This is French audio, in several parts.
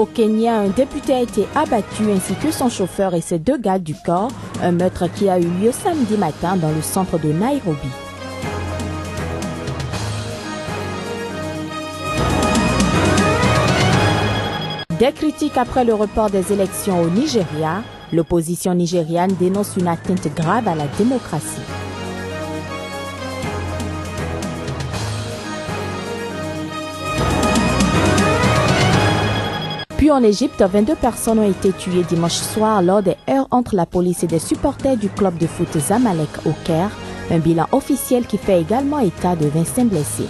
Au Kenya, un député a été abattu ainsi que son chauffeur et ses 2 gardes du corps, un meurtre qui a eu lieu samedi matin dans le centre de Nairobi. Des critiques après le report des élections au Nigeria, l'opposition nigériane dénonce une atteinte grave à la démocratie. Puis en Égypte, 22 personnes ont été tuées dimanche soir lors des heurts entre la police et des supporters du club de foot Zamalek au Caire, un bilan officiel qui fait également état de 25 blessés.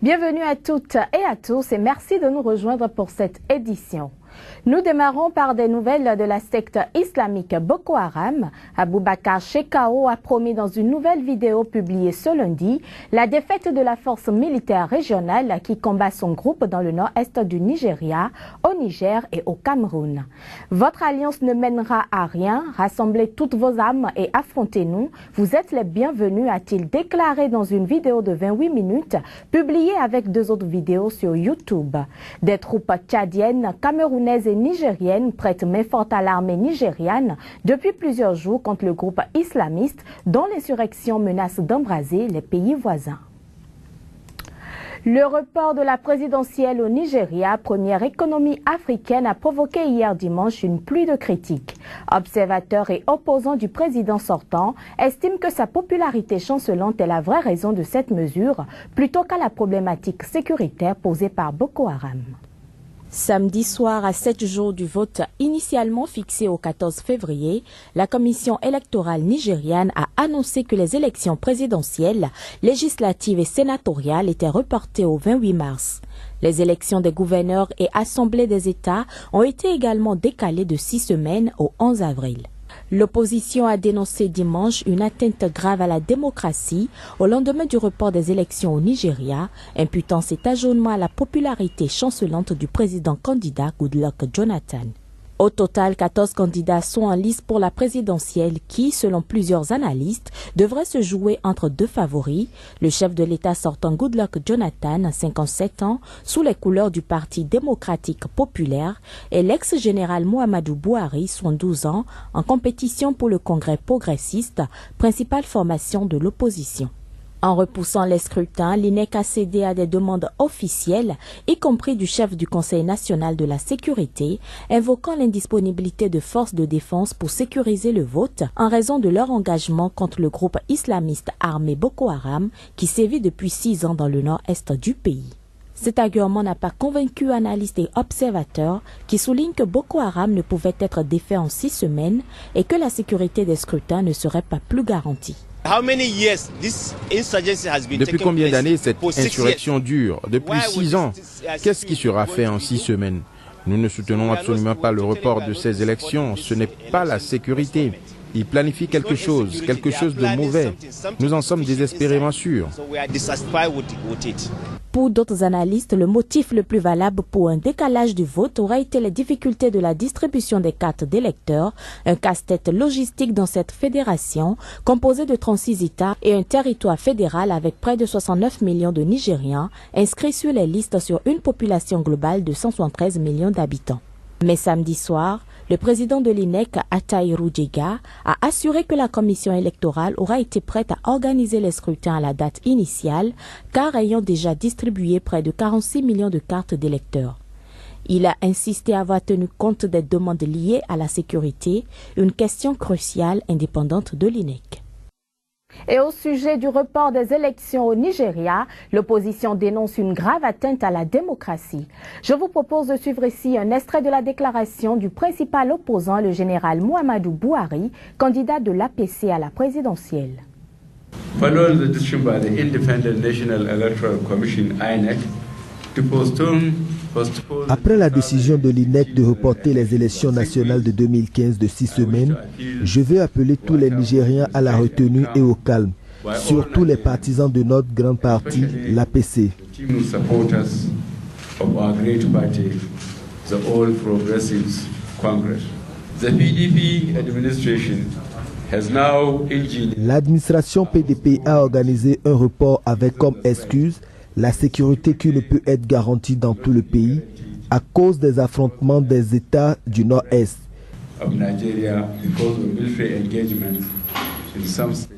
Bienvenue à toutes et à tous et merci de nous rejoindre pour cette édition. Nous démarrons par des nouvelles de la secte islamique Boko Haram. Aboubakar Shekau a promis dans une nouvelle vidéo publiée ce lundi la défaite de la force militaire régionale qui combat son groupe dans le nord-est du Nigeria, au Niger et au Cameroun. Votre alliance ne mènera à rien, rassemblez toutes vos âmes et affrontez-nous. Vous êtes les bienvenus, a-t-il déclaré dans une vidéo de 28 minutes publiée avec 2 autres vidéos sur YouTube. Des troupes tchadiennes, camerounaises et nigériennes prêtent main forte à l'armée nigériane depuis plusieurs jours contre le groupe islamiste dont l'insurrection menace d'embraser les pays voisins. Le report de la présidentielle au Nigeria, première économie africaine, a provoqué hier dimanche une pluie de critiques. Observateurs et opposants du président sortant estiment que sa popularité chancelante est la vraie raison de cette mesure, plutôt qu'à la problématique sécuritaire posée par Boko Haram. Samedi soir, à 7 jours du vote initialement fixé au 14 février, la commission électorale nigériane a annoncé que les élections présidentielles, législatives et sénatoriales étaient reportées au 28 mars. Les élections des gouverneurs et assemblées des États ont été également décalées de 6 semaines au 11 avril. L'opposition a dénoncé dimanche une atteinte grave à la démocratie au lendemain du report des élections au Nigeria, imputant cet ajournement à la popularité chancelante du président candidat Goodluck Jonathan. Au total, 14 candidats sont en lice pour la présidentielle qui, selon plusieurs analystes, devrait se jouer entre 2 favoris, le chef de l'État sortant Goodluck Jonathan, 57 ans, sous les couleurs du Parti démocratique populaire, et l'ex-général Muhammadu Buhari, 72 ans, en compétition pour le Congrès progressiste, principale formation de l'opposition. En repoussant les scrutins, l'INEC a cédé à des demandes officielles, y compris du chef du Conseil national de la sécurité, invoquant l'indisponibilité de forces de défense pour sécuriser le vote en raison de leur engagement contre le groupe islamiste armé Boko Haram qui sévit depuis 6 ans dans le nord-est du pays. Cet argument n'a pas convaincu analystes et observateurs qui soulignent que Boko Haram ne pouvait être défait en 6 semaines et que la sécurité des scrutins ne serait pas plus garantie. Depuis combien d'années cette insurrection dure? Depuis 6 ans. Qu'est-ce qui sera fait en 6 semaines? Nous ne soutenons absolument pas le report de ces élections. Ce n'est pas la sécurité. Ils planifient quelque chose de mauvais. Nous en sommes désespérément sûrs. Pour d'autres analystes, le motif le plus valable pour un décalage du vote aurait été les difficultés de la distribution des cartes d'électeurs, un casse-tête logistique dans cette fédération composée de 36 États et un territoire fédéral avec près de 69 millions de Nigérians inscrits sur les listes sur une population globale de 173 millions d'habitants. Mais samedi soir, le président de l'INEC, Attairu Jega, a assuré que la commission électorale aura été prête à organiser les scrutins à la date initiale, car ayant déjà distribué près de 46 millions de cartes d'électeurs. Il a insisté avoir tenu compte des demandes liées à la sécurité, une question cruciale indépendante de l'INEC. Et au sujet du report des élections au Nigeria, l'opposition dénonce une grave atteinte à la démocratie. Je vous propose de suivre ici un extrait de la déclaration du principal opposant, le général Muhammadu Buhari, candidat de l'APC à la présidentielle. Following the decision by the Independent National Electoral Commission, INEC, to postpone. Après la décision de l'INEC de reporter les élections nationales de 2015 de 6 semaines, je veux appeler tous les Nigériens à la retenue et au calme, surtout les partisans de notre grand parti, l'APC. L'administration PDP a organisé un report avec comme excuse La sécurité qui ne peut être garantie dans tout le pays à cause des affrontements des États du Nord-Est.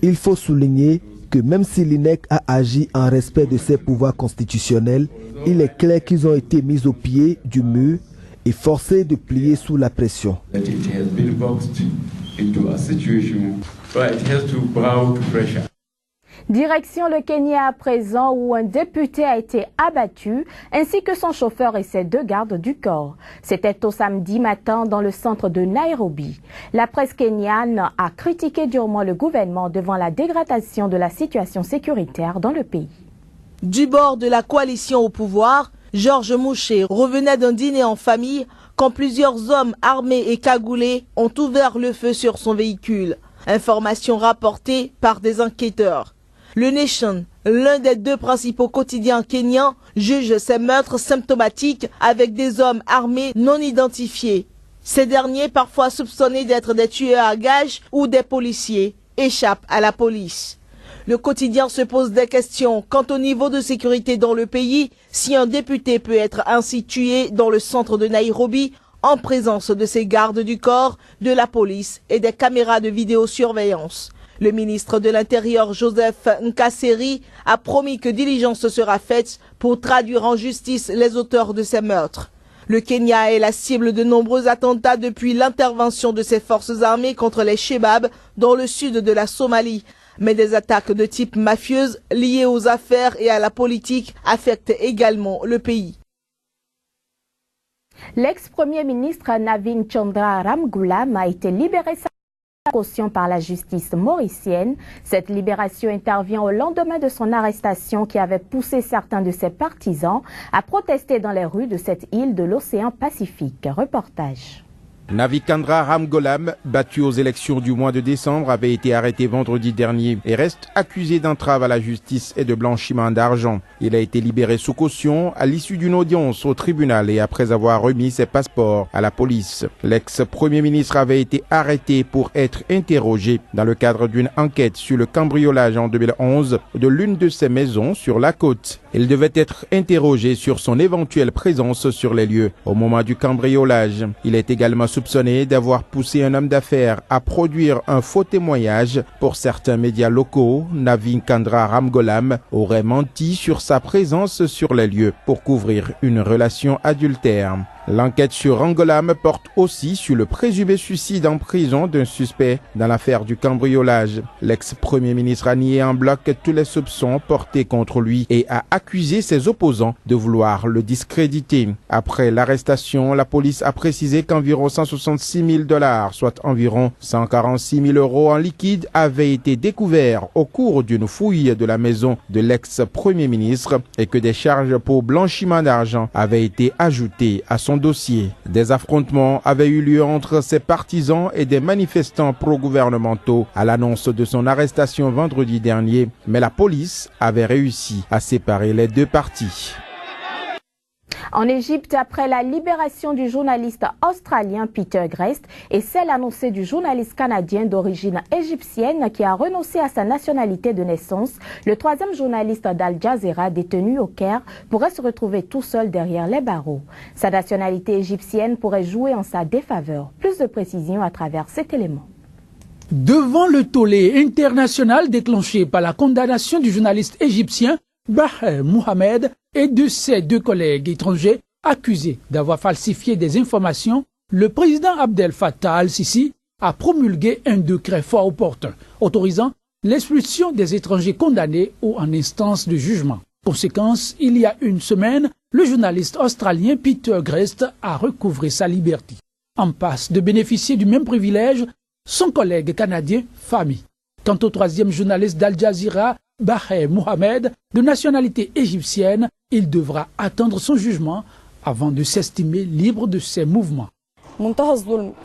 Il faut souligner que même si l'INEC a agi en respect de ses pouvoirs constitutionnels, il est clair qu'ils ont été mis au pied du mur et forcés de plier sous la pression. Direction le Kenya à présent où un député a été abattu ainsi que son chauffeur et ses 2 gardes du corps. C'était au samedi matin dans le centre de Nairobi. La presse kenyane a critiqué durement le gouvernement devant la dégradation de la situation sécuritaire dans le pays. Du bord de la coalition au pouvoir, George Mouché revenait d'un dîner en famille quand plusieurs hommes armés et cagoulés ont ouvert le feu sur son véhicule. Information rapportée par des enquêteurs. Le Nation, l'un des 2 principaux quotidiens kenyans, juge ces meurtres symptomatiques avec des hommes armés non identifiés. Ces derniers, parfois soupçonnés d'être des tueurs à gages ou des policiers, échappent à la police. Le quotidien se pose des questions quant au niveau de sécurité dans le pays, si un député peut être ainsi tué dans le centre de Nairobi en présence de ses gardes du corps, de la police et des caméras de vidéosurveillance. Le ministre de l'Intérieur, Joseph Nkaseri, a promis que diligence sera faite pour traduire en justice les auteurs de ces meurtres. Le Kenya est la cible de nombreux attentats depuis l'intervention de ses forces armées contre les Shebabs dans le sud de la Somalie. Mais des attaques de type mafieuse liées aux affaires et à la politique affectent également le pays. L'ex-premier ministre Navin Chandra Ramgoolam a été libéré sans caution par la justice mauricienne. Cette libération intervient au lendemain de son arrestation qui avait poussé certains de ses partisans à protester dans les rues de cette île de l'océan Pacifique. Reportage. Navikandra Ramgoolam, battu aux élections du mois de décembre, avait été arrêté vendredi dernier et reste accusé d'entrave à la justice et de blanchiment d'argent. Il a été libéré sous caution à l'issue d'une audience au tribunal et après avoir remis ses passeports à la police. L'ex-premier ministre avait été arrêté pour être interrogé dans le cadre d'une enquête sur le cambriolage en 2011 de l'une de ses maisons sur la côte. Il devait être interrogé sur son éventuelle présence sur les lieux au moment du cambriolage. Il est également soupçonné d'avoir poussé un homme d'affaires à produire un faux témoignage. Pour certains médias locaux, Navikandra Ramgoolam aurait menti sur sa présence sur les lieux pour couvrir une relation adultère. L'enquête sur Ramgoolam porte aussi sur le présumé suicide en prison d'un suspect dans l'affaire du cambriolage. L'ex-premier ministre a nié en bloc tous les soupçons portés contre lui et a accusé ses opposants de vouloir le discréditer. Après l'arrestation, la police a précisé qu'environ 166 000 $, soit environ 146 000 € en liquide, avaient été découverts au cours d'une fouille de la maison de l'ex-premier ministre et que des charges pour blanchiment d'argent avaient été ajoutées à son dossier. Des affrontements avaient eu lieu entre ses partisans et des manifestants pro-gouvernementaux à l'annonce de son arrestation vendredi dernier, mais la police avait réussi à séparer les 2 parties. En Égypte, après la libération du journaliste australien Peter Grest et celle annoncée du journaliste canadien d'origine égyptienne qui a renoncé à sa nationalité de naissance, le 3e journaliste d'Al Jazeera détenu au Caire pourrait se retrouver tout seul derrière les barreaux. Sa nationalité égyptienne pourrait jouer en sa défaveur. Plus de précisions à travers cet élément. Devant le tollé international déclenché par la condamnation du journaliste égyptien Baher Mohamed et de ses 2 collègues étrangers accusés d'avoir falsifié des informations, le président Abdel Fattah al-Sisi a promulgué un décret fort opportun, autorisant l'expulsion des étrangers condamnés ou en instance de jugement. Conséquence, il y a une semaine, le journaliste australien Peter Grest a recouvré sa liberté. En passe de bénéficier du même privilège, son collègue canadien Fahmy. Quant au 3e journaliste d'Al Jazeera, Baher Mohamed, de nationalité égyptienne, il devra attendre son jugement avant de s'estimer libre de ses mouvements.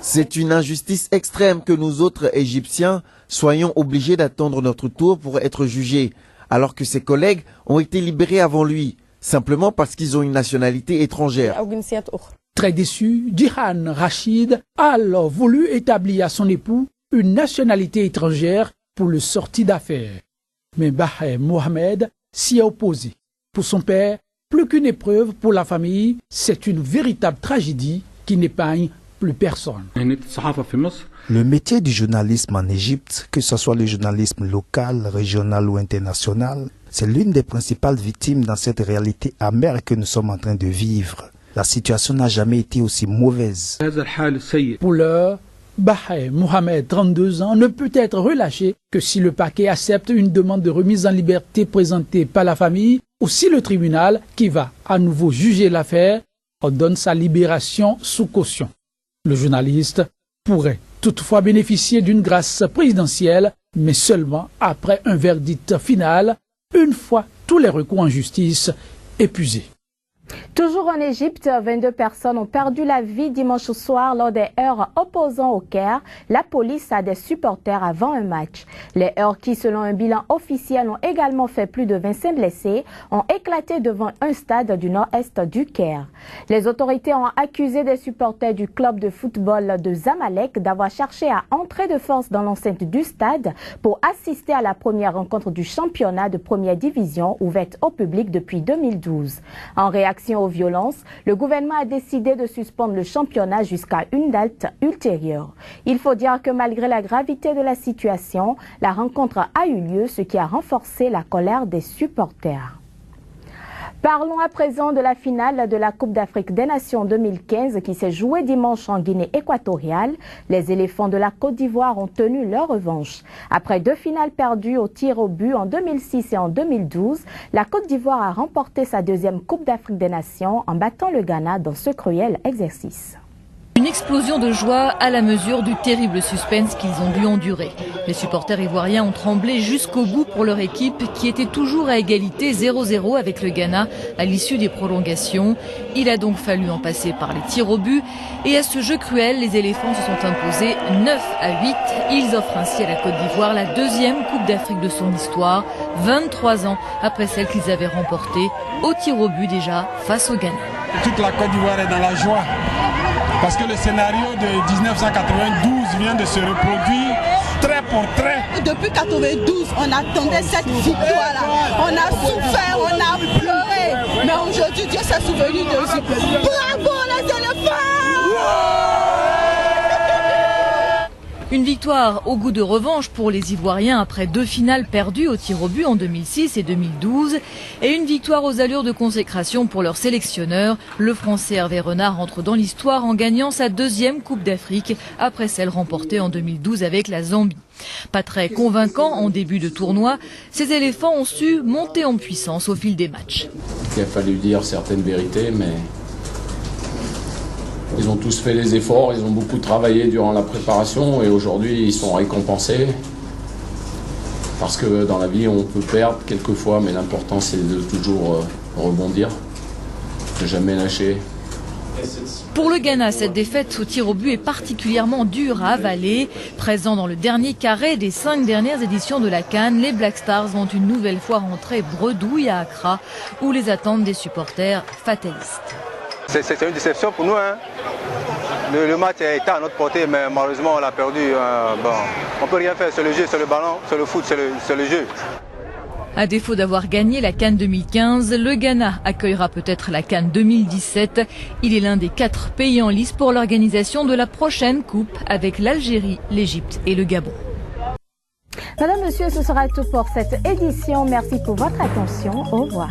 C'est une injustice extrême que nous autres Égyptiens soyons obligés d'attendre notre tour pour être jugés, alors que ses collègues ont été libérés avant lui, simplement parce qu'ils ont une nationalité étrangère. Très déçu, Jihan Rachid a alors voulu établir à son époux une nationalité étrangère pour le sortir d'affaires. Mais Baher Mohamed s'y est opposé. Pour son père, plus qu'une épreuve pour la famille, c'est une véritable tragédie qui n'épargne plus personne. Le métier du journalisme en Égypte, que ce soit le journalisme local, régional ou international, c'est l'une des principales victimes dans cette réalité amère que nous sommes en train de vivre. La situation n'a jamais été aussi mauvaise. Pour l'heure, Baher Mohamed, 32 ans, ne peut être relâché que si le parquet accepte une demande de remise en liberté présentée par la famille ou si le tribunal, qui va à nouveau juger l'affaire, ordonne sa libération sous caution. Le journaliste pourrait toutefois bénéficier d'une grâce présidentielle, mais seulement après un verdict final, une fois tous les recours en justice épuisés. Toujours en Égypte, 22 personnes ont perdu la vie dimanche soir lors des heurts opposant au Caire la police à des supporters avant un match. Les heurts qui, selon un bilan officiel, ont également fait plus de 25 blessés, ont éclaté devant un stade du nord-est du Caire. Les autorités ont accusé des supporters du club de football de Zamalek d'avoir cherché à entrer de force dans l'enceinte du stade pour assister à la première rencontre du championnat de première division ouverte au public depuis 2012. En réaction aux violences, le gouvernement a décidé de suspendre le championnat jusqu'à une date ultérieure. Il faut dire que malgré la gravité de la situation, la rencontre a eu lieu, ce qui a renforcé la colère des supporters. Parlons à présent de la finale de la Coupe d'Afrique des Nations 2015 qui s'est jouée dimanche en Guinée équatoriale. Les éléphants de la Côte d'Ivoire ont tenu leur revanche. Après 2 finales perdues au tir au but en 2006 et en 2012, la Côte d'Ivoire a remporté sa 2e Coupe d'Afrique des Nations en battant le Ghana dans ce cruel exercice. Une explosion de joie à la mesure du terrible suspense qu'ils ont dû endurer. Les supporters ivoiriens ont tremblé jusqu'au bout pour leur équipe qui était toujours à égalité 0-0 avec le Ghana à l'issue des prolongations. Il a donc fallu en passer par les tirs au but et à ce jeu cruel, les éléphants se sont imposés 9-8. Ils offrent ainsi à la Côte d'Ivoire la 2e Coupe d'Afrique de son histoire, 23 ans après celle qu'ils avaient remportée au tir au but déjà face au Ghana. Toute la Côte d'Ivoire est dans la joie. Parce que le scénario de 1992 vient de se reproduire trait pour trait. Depuis 1992, on attendait cette victoire-là. On a souffert, on a pleuré. Mais aujourd'hui, Dieu s'est souvenu de nous. Bravo les éléphants! Une victoire au goût de revanche pour les Ivoiriens après 2 finales perdues au tir au but en 2006 et 2012 et une victoire aux allures de consécration pour leur sélectionneur. Le Français Hervé Renard entre dans l'histoire en gagnant sa 2e Coupe d'Afrique après celle remportée en 2012 avec la Zambie. Pas très convaincant en début de tournoi, ces éléphants ont su monter en puissance au fil des matchs. Il a fallu dire certaines vérités, mais ils ont tous fait les efforts, ils ont beaucoup travaillé durant la préparation et aujourd'hui ils sont récompensés. Parce que dans la vie on peut perdre quelquefois, mais l'important c'est de toujours rebondir, de jamais lâcher. Pour le Ghana, cette défaite au tir au but est particulièrement dure à avaler. Présents dans le dernier carré des 5 dernières éditions de la CAN, les Black Stars vont une nouvelle fois rentrer bredouille à Accra, où les attentes des supporters fatalistes. C'est une déception pour nous. Hein. Le match était à notre portée, mais malheureusement on l'a perdu. Bon, on ne peut rien faire, c'est le jeu, c'est le ballon, c'est le foot, c'est le jeu. À défaut d'avoir gagné la CAN 2015, le Ghana accueillera peut-être la CAN 2017. Il est l'un des 4 pays en lice pour l'organisation de la prochaine coupe avec l'Algérie, l'Égypte et le Gabon. Madame, Monsieur, ce sera tout pour cette édition. Merci pour votre attention. Au revoir.